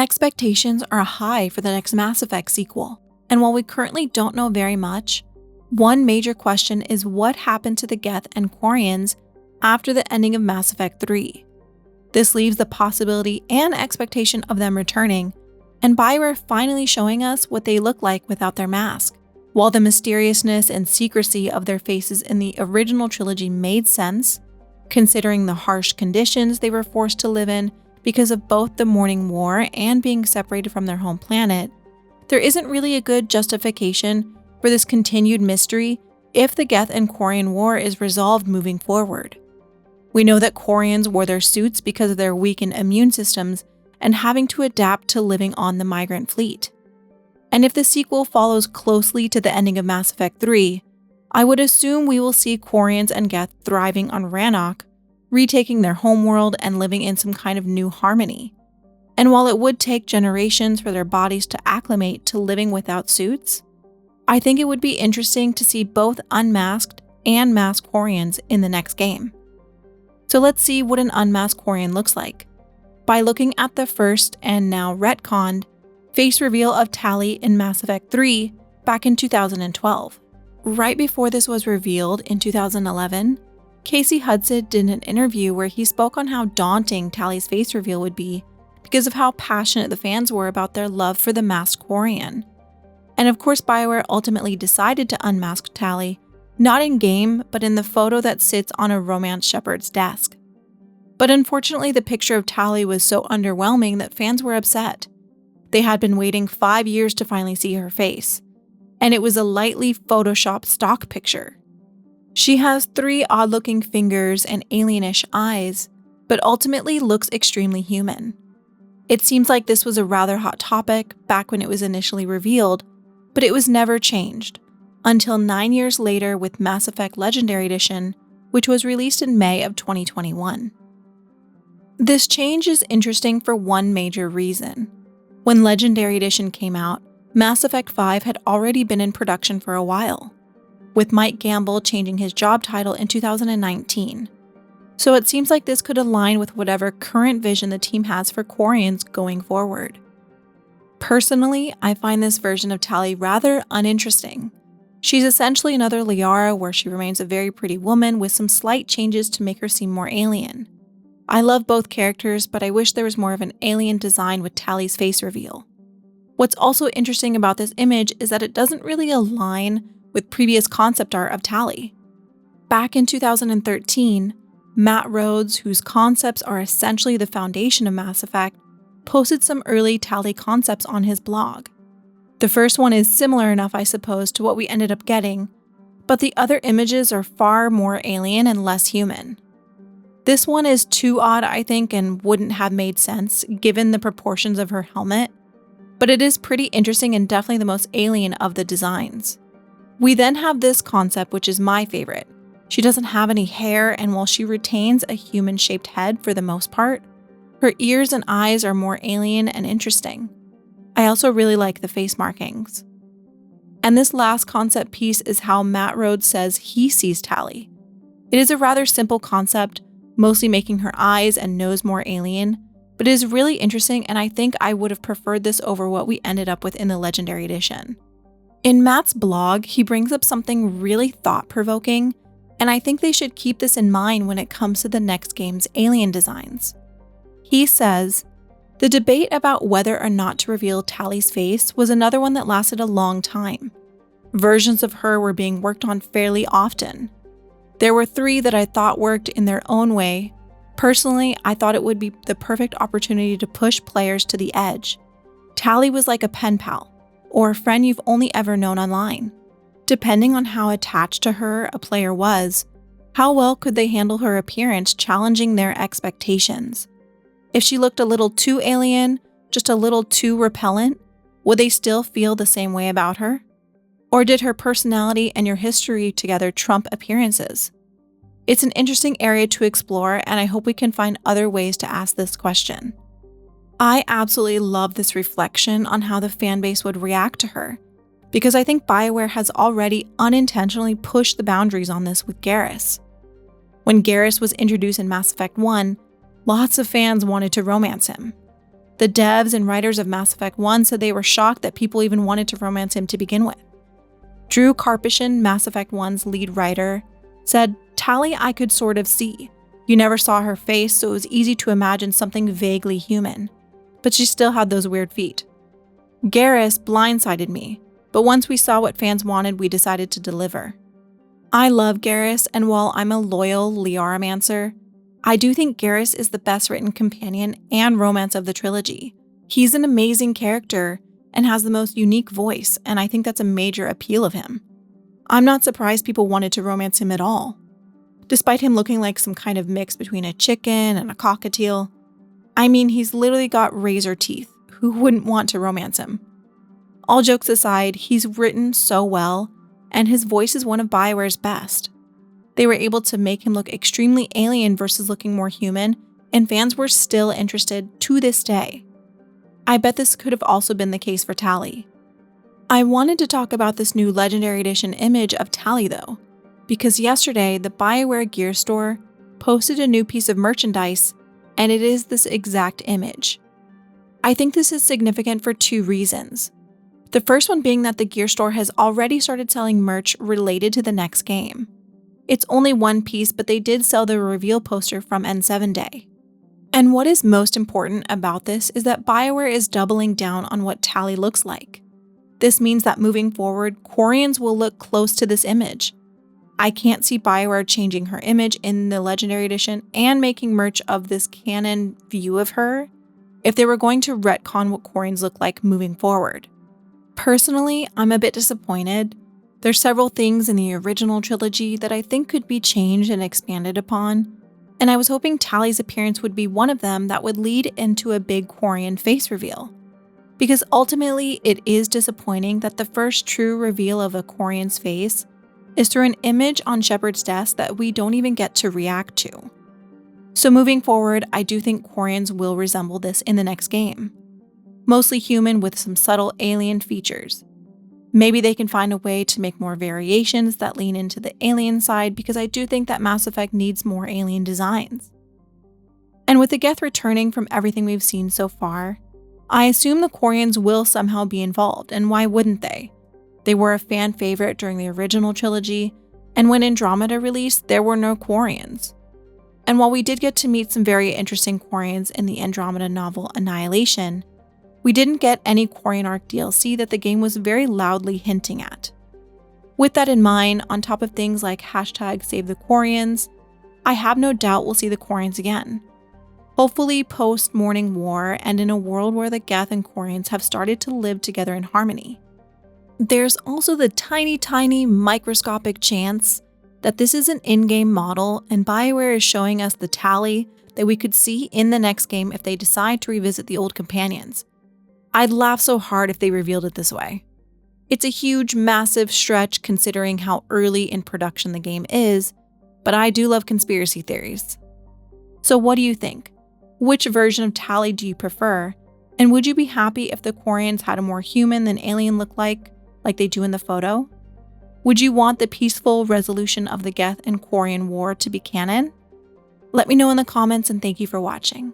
Expectations are high for the next Mass Effect sequel, and while we currently don't know very much, one major question is what happened to the Geth and Quarians after the ending of Mass Effect 3. This leaves the possibility and expectation of them returning, and BioWare finally showing us what they look like without their mask. While the mysteriousness and secrecy of their faces in the original trilogy made sense, considering the harsh conditions they were forced to live in because of both the Morning War and being separated from their home planet, there isn't really a good justification for this continued mystery if the Geth and Quarian War is resolved moving forward. We know that Quarians wore their suits because of their weakened immune systems and having to adapt to living on the migrant fleet. And if the sequel follows closely to the ending of Mass Effect 3, I would assume we will see Quarians and Geth thriving on Rannoch, retaking their homeworld and living in some kind of new harmony. And while it would take generations for their bodies to acclimate to living without suits, I think it would be interesting to see both unmasked and masked Quarians in the next game. So let's see what an unmasked Quarian looks like, by looking at the first and now retconned face reveal of Tali in Mass Effect 3 back in 2012. Right before this was revealed in 2011, Casey Hudson did an interview where he spoke on how daunting Tali's face reveal would be because of how passionate the fans were about their love for the masked Quarian. And of course, BioWare ultimately decided to unmask Tali, not in-game, but in the photo that sits on a romance shepherd's desk. But unfortunately, the picture of Tali was so underwhelming that fans were upset. They had been waiting 5 years to finally see her face, and it was a lightly photoshopped stock picture. She has 3 odd-looking fingers and alienish eyes, but ultimately looks extremely human. It seems like this was a rather hot topic back when it was initially revealed, but it was never changed, until 9 years later with Mass Effect Legendary Edition, which was released in May of 2021. This change is interesting for one major reason. When Legendary Edition came out, Mass Effect 5 had already been in production for a while, with Mike Gamble changing his job title in 2019. So it seems like this could align with whatever current vision the team has for Quarians going forward. Personally, I find this version of Tali rather uninteresting. She's essentially another Liara where she remains a very pretty woman with some slight changes to make her seem more alien. I love both characters, but I wish there was more of an alien design with Tali's face reveal. What's also interesting about this image is that it doesn't really align with previous concept art of Tali. Back in 2013, Matt Rhodes, whose concepts are essentially the foundation of Mass Effect, posted some early Tali concepts on his blog. The first one is similar enough, I suppose, to what we ended up getting, but the other images are far more alien and less human. This one is too odd, I think, and wouldn't have made sense given the proportions of her helmet, but it is pretty interesting and definitely the most alien of the designs. We then have this concept, which is my favorite. She doesn't have any hair, and while she retains a human-shaped head for the most part, her ears and eyes are more alien and interesting. I also really like the face markings. And this last concept piece is how Matt Rhodes says he sees Tali. It is a rather simple concept, mostly making her eyes and nose more alien, but it is really interesting, and I think I would have preferred this over what we ended up with in the Legendary Edition. In Matt's blog, he brings up something really thought-provoking, and I think they should keep this in mind when it comes to the next game's alien designs. He says, "The debate about whether or not to reveal Tali's face was another one that lasted a long time. Versions of her were being worked on fairly often. There were 3 that I thought worked in their own way. Personally, I thought it would be the perfect opportunity to push players to the edge. Tali was like a pen pal, or a friend you've only ever known online. Depending on how attached to her a player was, how well could they handle her appearance challenging their expectations? If she looked a little too alien, just a little too repellent, would they still feel the same way about her? Or did her personality and your history together trump appearances? It's an interesting area to explore, and I hope we can find other ways to ask this question." I absolutely love this reflection on how the fanbase would react to her, because I think BioWare has already unintentionally pushed the boundaries on this with Garris. When Garris was introduced in Mass Effect 1, lots of fans wanted to romance him. The devs and writers of Mass Effect 1 said they were shocked that people even wanted to romance him to begin with. Drew Karpyshyn, Mass Effect 1's lead writer, said, "Tali I could sort of see. You never saw her face, so it was easy to imagine something vaguely human. But she still had those weird feet. Garris blindsided me, but once we saw what fans wanted, we decided to deliver." I love Garris, and while I'm a loyal Liaramancer, I do think Garris is the best written companion and romance of the trilogy. He's an amazing character and has the most unique voice, and I think that's a major appeal of him. I'm not surprised people wanted to romance him at all. Despite him looking like some kind of mix between a chicken and a cockatiel, I mean, he's literally got razor teeth. Who wouldn't want to romance him? All jokes aside, he's written so well, and his voice is one of BioWare's best. They were able to make him look extremely alien versus looking more human, and fans were still interested to this day. I bet this could have also been the case for Tali. I wanted to talk about this new Legendary Edition image of Tali though, because yesterday the BioWare Gear Store posted a new piece of merchandise, and it is this exact image. I think this is significant for two reasons. The first one being that the Gear Store has already started selling merch related to the next game. It's only one piece, but they did sell the reveal poster from N7 Day. And what is most important about this is that BioWare is doubling down on what Tali looks like. This means that moving forward, Quarians will look close to this image. I can't see BioWare changing her image in the Legendary Edition and making merch of this canon view of her if they were going to retcon what Quarians look like moving forward. Personally, I'm a bit disappointed. There's several things in the original trilogy that I think could be changed and expanded upon, and I was hoping Tali's appearance would be one of them that would lead into a big Quarian face reveal. Because ultimately, it is disappointing that the first true reveal of a Quarian's face is through an image on Shepard's desk that we don't even get to react to. So moving forward, I do think Quarians will resemble this in the next game. Mostly human with some subtle alien features. Maybe they can find a way to make more variations that lean into the alien side, because I do think that Mass Effect needs more alien designs. And with the Geth returning from everything we've seen so far, I assume the Quarians will somehow be involved, and why wouldn't they? They were a fan favorite during the original trilogy, and when Andromeda released, there were no Quarians. And while we did get to meet some very interesting Quarians in the Andromeda novel Annihilation, we didn't get any Quarian Arc DLC that the game was very loudly hinting at. With that in mind, on top of things like #SaveTheQuarians, I have no doubt we'll see the Quarians again. Hopefully post-Morning War and in a world where the Geth and Quarians have started to live together in harmony. There's also the tiny microscopic chance that this is an in-game model and BioWare is showing us the Tali that we could see in the next game if they decide to revisit the old companions. I'd laugh so hard if they revealed it this way. It's a huge, massive stretch considering how early in production the game is, but I do love conspiracy theories. So what do you think? Which version of Tali do you prefer? And would you be happy if the Quarians had a more human than alien look like they do in the photo? Would you want the peaceful resolution of the Geth and Quarian war to be canon? Let me know in the comments, and thank you for watching.